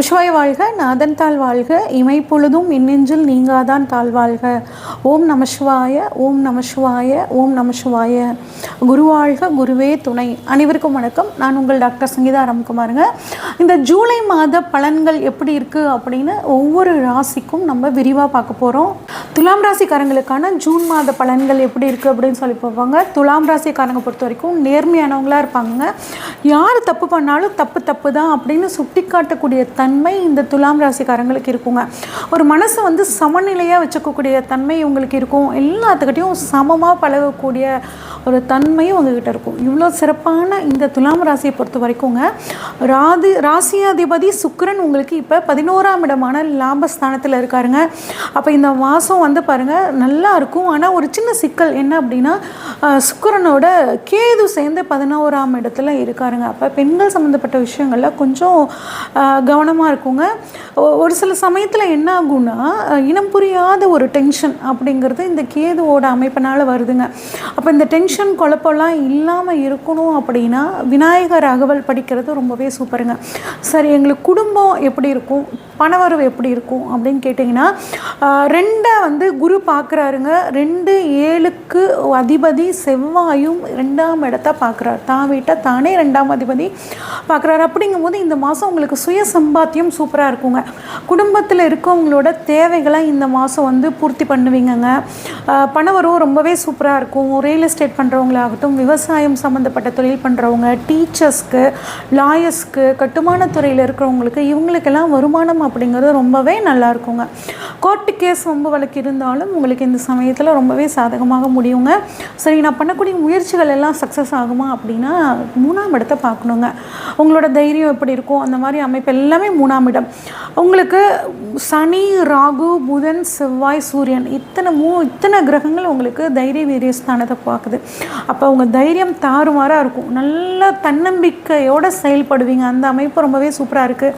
ஓம் சிவாய வாழ்க, நாதன் தாழ் வாழ்க, இமைப்பொழுதும் இன்னெஞ்சில் நீங்காதான் தாழ்வாழ்க. ஓம் நம சிவாய, ஓம் நம சிவாய, ஓம் நம சிவாய. குருவாழ்க, குருவே துணை. அனைவருக்கும் வணக்கம். நான் உங்கள் டாக்டர் சங்கீதா ராம்குமாருங்க. இந்த ஜூலை மாத பலன்கள் எப்படி இருக்குது அப்படின்னு ஒவ்வொரு ராசிக்கும் நம்ம விரிவாக பார்க்க போகிறோம். துலாம் ராசிக்காரங்களுக்கான ஜூன் மாத பலன்கள் எப்படி இருக்குது அப்படின்னு சொல்லி பார்ப்பாங்க. துலாம் ராசிக்காரங்க பொறுத்த வரைக்கும் நேர்மையானவங்களாக இருப்பாங்க. யார் தப்பு பண்ணாலும் தப்பு தான் அப்படின்னு சுட்டி காட்டக்கூடிய தன்மை இந்த துலாம் ராசிக்காரங்களுக்கு இருக்குங்க. ஒரு மனசை வந்து சமநிலையாக வச்சுக்கக்கூடிய தன்மை உங்களுக்கு இருக்கும். எல்லாத்துக்கிட்டையும் சமமாக பழகக்கூடிய ஒரு தன்மையும் உங்ககிட்ட இருக்கும். இவ்வளோ சிறப்பான இந்த துலாம் ராசியை பொறுத்த வரைக்குங்க, ராசியாதிபதி சுக்கிரன் உங்களுக்கு இப்போ 11ஆம் இடமான லாபஸ்தானத்தில் இருக்காருங்க. அப்போ இந்த மாதம் வந்து பாருங்கள் நல்லா இருக்கும். ஆனால் ஒரு சின்ன சிக்கல் என்ன அப்படின்னா, சுக்கிரனோட கேது சேர்ந்து 11ஆம் இடத்துல இருக்காருங்க. அப்போ பெண்கள் சம்மந்தப்பட்ட விஷயங்களில் கொஞ்சம் கவனமாக இருக்குங்க. ஒரு சில சமயத்தில் என்ன ஆகும்னா, இனம் புரியாத ஒரு டென்ஷன் அப்படிங்கிறது இந்த கேதுவோட அமைப்பினால் வருதுங்க. அப்போ இந்த டென்ஷன் குழப்பம்லாம் இல்லாமல் இருக்கணும் அப்படின்னா விநாயகர் அகவல் படிக்கிறது ரொம்பவே சூப்பருங்க. சரி, எங்களுக்கு குடும்பம் எப்படி இருக்கும், பணவரவு எப்படி இருக்கும் அப்படின்னு கேட்டிங்கன்னா, 2 வந்து குரு பார்க்குறாருங்க. 2 7க்கு அதிபதி செவ்வாயும் 2ஆம் இடத்தை பார்க்குறாரு. தான் வீட்டை தானே 2ஆம் அதிபதி பார்க்குறாரு. அப்படிங்கும்போது இந்த மாதம் உங்களுக்கு சுய சம்பாத்தியம் சூப்பராக இருக்குங்க. குடும்பத்தில் இருக்கவங்களோட தேவைகளை இந்த மாதம் வந்து பூர்த்தி பண்ணுவீங்கங்க. பணவரவு ரொம்பவே சூப்பராக இருக்கும். ரியல் எஸ்டேட் பண்ணுறவங்களாகட்டும், விவசாயம் சம்மந்தப்பட்ட தொழில் பண்ணுறவங்க, டீச்சர்ஸ்க்கு, லாயர்ஸ்க்கு, கட்டுமான துறையில் இருக்கிறவங்களுக்கு, இவங்களுக்கெல்லாம் வருமானம் அப்படிங்கிறது ரொம்பவே நல்லா இருக்குங்க. கோர்ட்டு கேஸ் ரொம்ப வழக்கு இருந்தாலும் உங்களுக்கு இந்த சமயத்தில் ரொம்பவே சாதகமாக முடியுங்க. சரி, நான் பண்ணக்கூடிய முயற்சிகள் எல்லாம் சக்ஸஸ் ஆகுமா அப்படின்னா 3ஆம் இடத்தை பார்க்கணுங்க. உங்களோட தைரியம் எப்படி இருக்கும் அந்த மாதிரி அமைப்பு எல்லாமே 3ஆம் இடம். உங்களுக்கு சனி, ராகு, புதன், செவ்வாய், சூரியன் இத்தனை கிரகங்கள் உங்களுக்கு தைரிய வீரிய ஸ்தானத்தை பார்க்குது. அப்போ உங்கள் தைரியம் தாறுமாறாக இருக்கும். நல்ல தன்னம்பிக்கையோடு செயல்படுவீங்க. அந்த அமைப்பு ரொம்பவே சூப்பராக இருக்குது.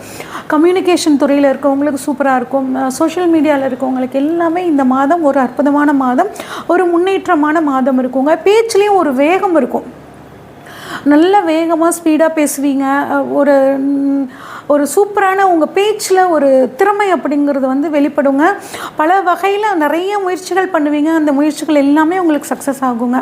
கம்யூனிகேஷன் துறையில் இருக்கவங்களுக்கு சூப்பராக இருக்கும். சோஷியல் மீடியாவில் இருக்கவங்களுக்கு எல்லாமே இந்த மாதம் ஒரு அற்புதமான மாதம், ஒரு முன்னேற்றமான மாதம் இருக்குங்க. பேச்சுலேயும் ஒரு வேகம் இருக்கும். நல்ல வேகமாக ஸ்பீடாக பேசுவீங்க. ஒரு சூப்பரான உங்கள் பேச்சில் ஒரு திறமை அப்படிங்கிறது வந்து வெளிப்படுங்க. பல வகையில் நிறைய முயற்சிகள் பண்ணுவீங்க. அந்த முயற்சிகள் எல்லாமே உங்களுக்கு சக்ஸஸ் ஆகுங்க.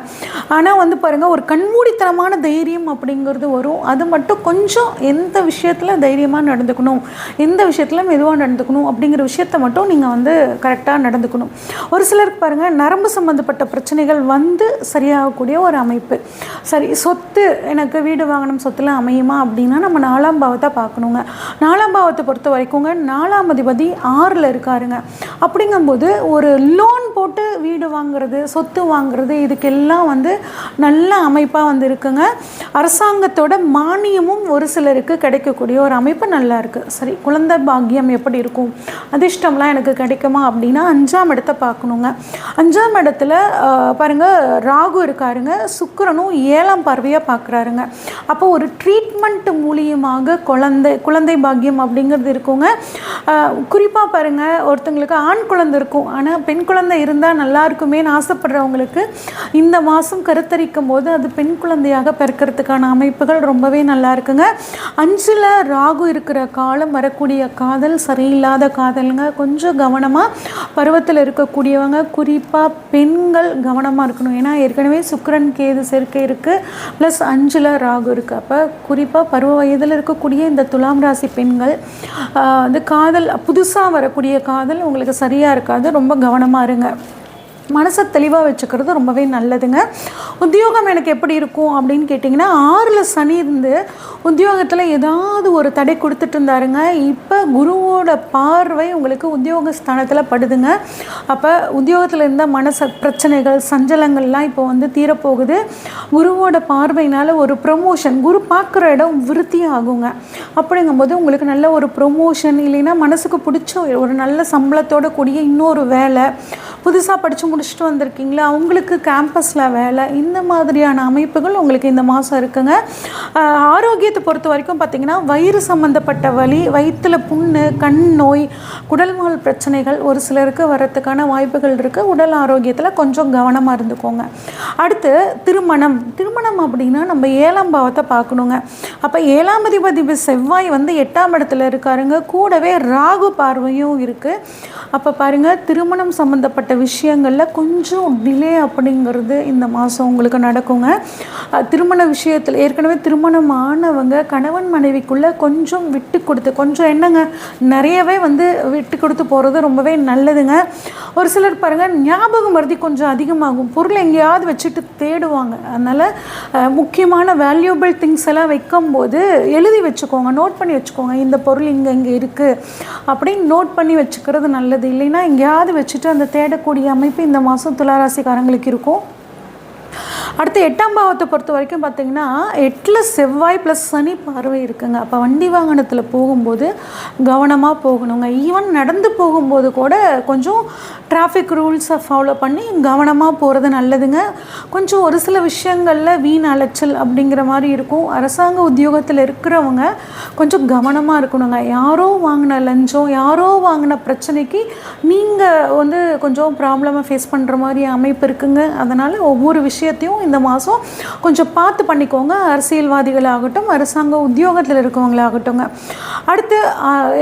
ஆனால் வந்து பாருங்கள், ஒரு கண்மூடித்தனமான தைரியம் அப்படிங்கிறது வரும். அது மட்டும் கொஞ்சம் எந்த விஷயத்தில் தைரியமாக நடந்துக்கணும், எந்த விஷயத்தில் மெதுவாக நடந்துக்கணும் அப்படிங்கிற விஷயத்த மட்டும் நீங்கள் வந்து கரெக்டாக நடந்துக்கணும். ஒரு சிலருக்கு பாருங்கள், நரம்பு சம்மந்தப்பட்ட பிரச்சனைகள் வந்து சரியாகக்கூடிய ஒரு அமைப்பு. சரி, சொத்து, எனக்கு வீடு வாங்கணும், சொத்துலாம் அமையுமா அப்படின்னா நம்ம 4ஆம் பாவத்தை பார்க்கணுங்க. 4ஆம் பாவத்தை பொறுத்த வரைக்குங்க, 4ஆம் அதிபதி 6ல் இருக்காருங்க. அப்படிங்கும்போது ஒரு லோன் போட்டு வீடு வாங்குறது, சொத்து வாங்குறது, இதுக்கெல்லாம் வந்து நல்ல அமைப்பாக வந்து இருக்குங்க. அரசாங்கத்தோட மானியமும் ஒரு சிலருக்கு கிடைக்கக்கூடிய ஒரு அமைப்பு நல்லா இருக்குது. சரி, குழந்தை பாக்கியம் எப்படி இருக்கும், அதிர்ஷ்டம்லாம் எனக்கு கிடைக்குமா அப்படின்னா 5ஆம் இடத்தை பார்க்கணுங்க. 5ஆம் இடத்துல பாருங்கள், ராகு இருக்காருங்க. சுக்கிரனும் 7ஆம் பார்வையாக பார்க்குறாருங்க. அப்போ ஒரு ட்ரீட்மெண்ட் மூலியமாக குழந்தை பாக்கியம் அப்படிங்கிறது இருக்குங்க. குறிப்பாக பாருங்கள், ஒருத்தங்களுக்கு ஆண் குழந்தை இருக்கும், ஆனால் பெண் குழந்தை இருந்தால் நல்லா இருக்குமேன்னு ஆசைப்படுறவங்களுக்கு இந்த மாதம் கருத்தரிக்கும் போது அது பெண் குழந்தையாக பிறக்கிறதுக்கான அமைப்புகள் ரொம்பவே நல்லா இருக்குங்க. 5ல் ராகு இருக்கிற காலம் வரக்கூடிய காதல் சரியில்லாத காதலுங்க. கொஞ்சம் கவனமாக பருவத்தில் இருக்கக்கூடியவங்க, குறிப்பாக பெண்கள் கவனமாக இருக்கணும். ஏன்னா ஏற்கனவே சுக்கிரன் கேது சேர்க்கை இருக்குது, ப்ளஸ் 5ல் ராகு இருக்குது. அப்போ குறிப்பாக பருவ வயதில் இருக்கக்கூடிய இந்த துலாம் ராசி பெண்கள் வந்து காதல், புதுசாக வரக்கூடிய காதல் உங்களுக்கு சரியாக இருக்காது. ரொம்ப கவனமாக இருங்க. மனசை தெளிவாக வச்சுக்கிறது ரொம்பவே நல்லதுங்க. உத்தியோகம் எனக்கு எப்படி இருக்கும் அப்படின்னு கேட்டிங்கன்னா, 6ல் சனி இருந்து உத்தியோகத்தில் ஏதாவது ஒரு தடை கொடுத்துட்டு இருந்தாருங்க. இப்போ குருவோட பார்வை உங்களுக்கு உத்தியோக ஸ்தானத்தில் படுதுங்க. அப்போ உத்தியோகத்தில் இருந்த பிரச்சனைகள், சஞ்சலங்கள்லாம் இப்போ வந்து தீரப்போகுது. குருவோட பார்வையினால் ஒரு ப்ரொமோஷன், குரு பார்க்குற இடம் விருத்தி ஆகுங்க. அப்படிங்கும்போது உங்களுக்கு நல்ல ஒரு ப்ரொமோஷன், இல்லைன்னா மனசுக்கு பிடிச்ச ஒரு நல்ல சம்பளத்தோட கூடிய இன்னொரு வேலை, புதுசாக படித்து முடிச்சுட்டு வந்திருக்கீங்களா அவங்களுக்கு கேம்பஸில் வேலை, இந்த மாதிரியான அமைப்புகள் உங்களுக்கு இந்த மாதம் இருக்குங்க. ஆரோக்கியத்தை பொறுத்த வரைக்கும் பார்த்திங்கன்னா வயிறு சம்மந்தப்பட்ட வலி, வயிற்றில் புண்ணு, கண் நோய், குடல்வால் பிரச்சனைகள் ஒரு சிலருக்கு வரத்துக்கான வாய்ப்புகள் இருக்குது. உடல் ஆரோக்கியத்தில் கொஞ்சம் கவனமாக இருந்துக்கோங்க. அடுத்து திருமணம் அப்படின்னா நம்ம 7ஆம் பாவத்தை பார்க்கணுங்க. அப்போ 7ஆம் அதிபதி செவ்வாய் வந்து 8ஆம் இடத்துல இருக்காருங்க. கூடவே ராகு பார்வையும் இருக்குது. அப்போ பாருங்கள், திருமணம் சம்மந்தப்பட்ட விஷயங்களில் கொஞ்சம் டிலே அப்படிங்கிறது இந்த மாதம் உங்களுக்கு நடக்குங்க. திருமண விஷயத்தில் ஏற்கனவே திருமணம் ஆனவங்க கணவன் மனைவிக்குள்ளே கொஞ்சம் விட்டு கொடுத்து, கொஞ்சம் என்னங்க நிறையவே வந்து விட்டு கொடுத்து போகிறது ரொம்பவே நல்லதுங்க. ஒரு சிலர் பாருங்கள், ஞாபகம் மருதி கொஞ்சம் அதிகமாகும். பொருள் எங்கேயாவது வச்சுட்டு தேடுவாங்க. அதனால் முக்கியமான வேல்யூபிள் திங்ஸ் எல்லாம் வைக்கும்போது எழுதி வச்சுக்கோங்க, நோட் பண்ணி வச்சுக்கோங்க. இந்த பொருள் இங்கே இருக்குது அப்படின்னு நோட் பண்ணி வச்சுக்கிறது நல்லது. இல்லைன்னா எங்கேயாவது வச்சுட்டு அந்த தேடக்கூடிய அமைப்பு இந்த மாதம் துளாராசிக்காரங்களுக்கு இருக்கும். அடுத்து 8ஆம் பாவத்தை பொறுத்த வரைக்கும் பார்த்திங்கன்னா 8ல் செவ்வாய் ப்ளஸ் சனி பார்வை இருக்குங்க. அப்போ வண்டி வாகனத்தில் போகும்போது கவனமாக போகணுங்க. ஈவன் நடந்து போகும்போது கூட கொஞ்சம் டிராஃபிக் ரூல்ஸை ஃபாலோ பண்ணி கவனமாக போகிறது நல்லதுங்க. கொஞ்சம் ஒரு சில விஷயங்களில் வீண் அலைச்சல் அப்படிங்கிற மாதிரி இருக்கும். அரசாங்க உத்தியோகத்தில் இருக்கிறவங்க கொஞ்சம் கவனமாக இருக்கணுங்க. யாரோ வாங்கின லஞ்சம், யாரோ வாங்கின பிரச்சனைக்கு நீங்கள் வந்து கொஞ்சம் ப்ராப்ளமாக ஃபேஸ் பண்ணுற மாதிரி அமைப்பு இருக்குங்க. அதனால் ஒவ்வொரு விஷயத்தையும் இந்த மாதம் கொஞ்சம் பார்த்து பண்ணிக்கோங்க. அரசியல்வாதிகளாகட்டும், அரசாங்க உத்தியோகத்தில் இருக்கவங்களாகட்டுங்க. அடுத்து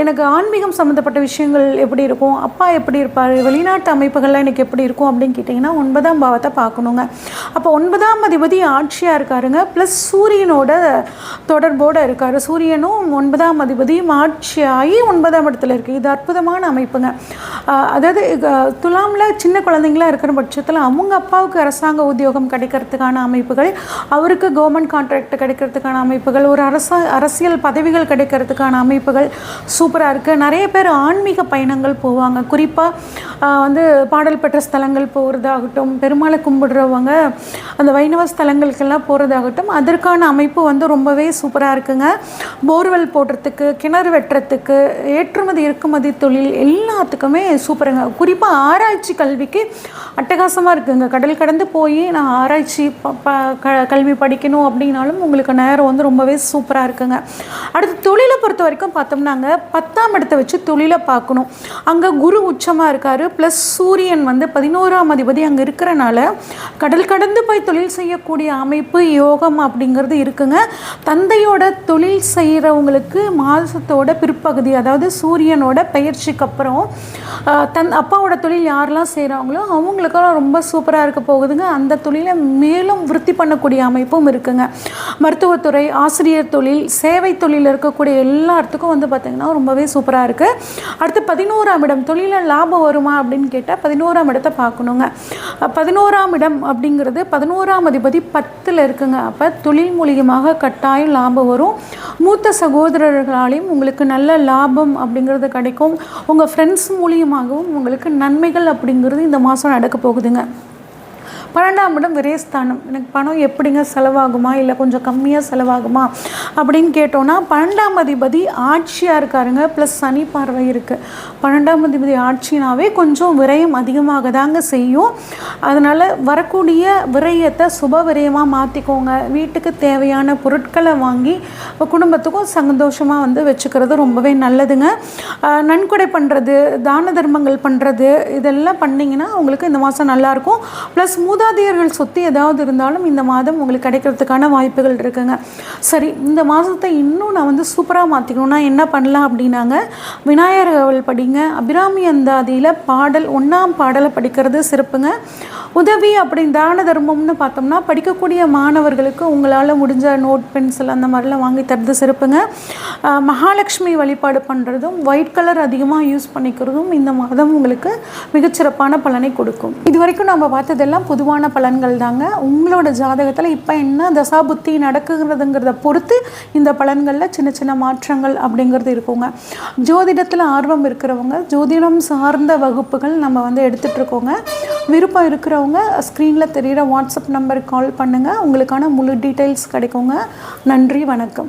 எனக்கு ஆன்மீகம் சம்மந்தப்பட்ட விஷயங்கள் எப்படி இருக்கும், அப்பா எப்படி இருப்பார், வெளிநாட்டு அமைப்புகள்லாம் எனக்கு எப்படி இருக்கும் அப்படின்னு கேட்டிங்கன்னா 9ஆம் பாவத்தை பார்க்கணுங்க. அப்போ 9ஆம் அதிபதி ஆட்சியாக இருக்காருங்க. ப்ளஸ் சூரியனோட தொடர்போடு இருக்கார். சூரியனும் 9ஆம் அதிபதியும் ஆட்சியாகி 9ஆம் இடத்துல இருக்குது. இது அற்புதமான அமைப்புங்க. அதாவது துலாமில் சின்ன குழந்தைங்களாக இருக்கிற பட்சத்தில் அவங்க அப்பாவுக்கு அரசாங்க உத்தியோகம் கிடைக்கிறதுக்கான அமைப்புகள், அவருக்கு கவர்மெண்ட் கான்ட்ராக்ட் கிடைக்கிறதுக்கான அமைப்புகள், ஒரு அரசியல் பதவிகள் கிடைக்கிறதுக்கான அமைப்புகள் சூப்பராக இருக்குது. நிறைய பேர் ஆன்மீக பயணங்கள் போவாங்க. குறிப்பாக வந்து பாடல் பெற்ற ஸ்தலங்கள் போகிறதாகட்டும், பெருமாளை கும்பிடுறவங்க அந்த வைணவ ஸ்தலங்களுக்கெல்லாம் போகிறதாகட்டும், அதற்கான அமைப்பு வந்து ரொம்பவே சூப்பராக இருக்குங்க. போர்வெல் போடுறதுக்கு, கிணறு வெட்டுறதுக்கு, ஏற்றுமதி இறக்குமதி தொழில் எல்லாத்துக்குமே சூப்பருங்க. குறிப்பாக ஆராய்ச்சி கல்விக்கு அட்டகாசமாக இருக்குங்க. கடல் கடந்து போய் நான் ஆராய்ச்சி கல்வி படிக்கணும் அப்படின்னாலும் உங்களுக்கு நேரம் வந்து ரொம்பவே சூப்பராக இருக்குங்க. அடுத்து தொழிலை பொறுத்த வரைக்கும் பார்த்தோம்னாங்க 10ஆம் இடத்தை வச்சு தொழிலை பார்க்கணும். அங்கே குரு உச்சமாக இருக்கார். ப்ளஸ் சூரியன் வந்து 11ஆம் அதிபதி அங்கே இருக்கிறனால கடல் கடந்து போய் தொழில் செய்யக்கூடிய அமைப்பு யோகம் அப்படிங்கிறது இருக்குங்க. தந்தையோட தொழில் செய்கிறவங்களுக்கு மாதத்தோட பிற்பகுதி, அதாவது சூரியனோட பயிற்சிக்கு அப்புறம் அப்பாவோட தொழில் யாரெல்லாம் செய்கிறாங்களோ அவங்களுக்கெல்லாம் ரொம்ப சூப்பராக இருக்க போகுதுங்க. அந்த தொழிலை மேலும் விருத்தி பண்ணக்கூடிய அமைப்பும் இருக்குங்க. மருத்துவத்துறை, ஆசிரியர் தொழில், சேவை தொழில் இருக்கக்கூடிய எல்லாத்துக்கும் வந்து பார்த்திங்கன்னா ரொம்பவே சூப்பராக இருக்குது. அடுத்து 11ஆம் இடம், தொழிலில் லாபம் வருமா அப்படின்னு கேட்டால் 11ஆம் இடத்தை பார்க்கணுங்க. 11ஆம் இடம் அப்படிங்கிறது 11ஆம் அதிபதி 10ல் இருக்குங்க. அப்போ தொழில் மூலியமாக கட்டாயம் லாபம் வரும். மூத்த சகோதரர்களாலையும் உங்களுக்கு நல்ல லாபம் அப்படிங்கிறது கிடைக்கும். உங்கள் ஃப்ரெண்ட்ஸ் மூலியமாகவும் உங்களுக்கு நன்மைகள் அப்படிங்கிறது இந்த மாதம் நடக்க போகுதுங்க. 12ஆம் இடம் விரயஸ்தானம். எனக்கு பணம் எப்படிங்க செலவாகுமா, இல்லை கொஞ்சம் கம்மியாக செலவாகுமா அப்படின்னு கேட்டோன்னா 12ஆம் அதிபதி ஆட்சியாக இருக்காருங்க. ப்ளஸ் சனி பார்வை இருக்குது. 12ஆம் அதிபதி ஆட்சினாவே கொஞ்சம் விரயம் அதிகமாக தாங்க செய்யும். அதனால் வரக்கூடிய விரயத்தை சுப விரயமாக மாற்றிக்கோங்க. வீட்டுக்கு தேவையான பொருட்களை வாங்கி குடும்பத்துக்கும் சந்தோஷமாக வந்து வச்சுக்கிறது ரொம்பவே நல்லதுங்க. நன்கொடை பண்ணுறது, தான தர்மங்கள் பண்ணுறது, இதெல்லாம் பண்ணிங்கன்னா உங்களுக்கு இந்த மாதம் நல்லாயிருக்கும். ப்ளஸ் மூதாதையர்கள் சொத்து ஏதாவது இருந்தாலும் இந்த மாதம் உங்களுக்கு கிடைக்கிறதுக்கான வாய்ப்புகள் இருக்குங்க. சரி, இந்த மாதத்தை இன்னும் நான் வந்து சூப்பராக மாற்றிக்கணும்னா என்ன பண்ணலாம் அப்படின்னாங்க, விநாயகர் படிங்க. அபிராமி அந்தாதியில் பாடல் 1ஆம் பாடலை படிக்கிறது சிறப்புங்க. உதவி அப்படின்னு தான தர்மம்னு பார்த்தோம்னா படிக்கக்கூடிய மாணவர்களுக்கு உங்களால் முடிஞ்ச நோட், பென்சில் அந்த மாதிரிலாம் வாங்கி தரது சிறப்புங்க. மகாலட்சுமி வழிபாடு பண்ணுறதும், ஒயிட் கலர் அதிகமாக யூஸ் பண்ணிக்கிறதும் இந்த மாதம் உங்களுக்கு மிகச்சிறப்பான பலனை கொடுக்கும். இது வரைக்கும் நம்ம பார்த்ததெல்லாம் பொதுவான பலன்கள் தாங்க. உங்களோட ஜாதகத்தில் இப்போ என்ன தசா புத்தி நடக்குங்கிறதுங்கிறத பொறுத்து இந்த பலன்களில் சின்ன சின்ன மாற்றங்கள் அப்படிங்கிறது இருக்குங்க. ஜோதிடத்தில் ஆர்வம் இருக்கிறவங்க ஜோதிடம் சார்ந்த வகுப்புகள் நம்ம வந்து எடுத்துகிட்ருக்கோங்க. விருப்பம் இருக்கிறவங்க ஸ்க்ரீனில் தெரிகிற வாட்ஸ்அப் நம்பருக்கு கால் பண்ணுங்கள். உங்களுக்கான முழு டீட்டெயில்ஸ் கிடைக்குங்க. நன்றி, வணக்கம்.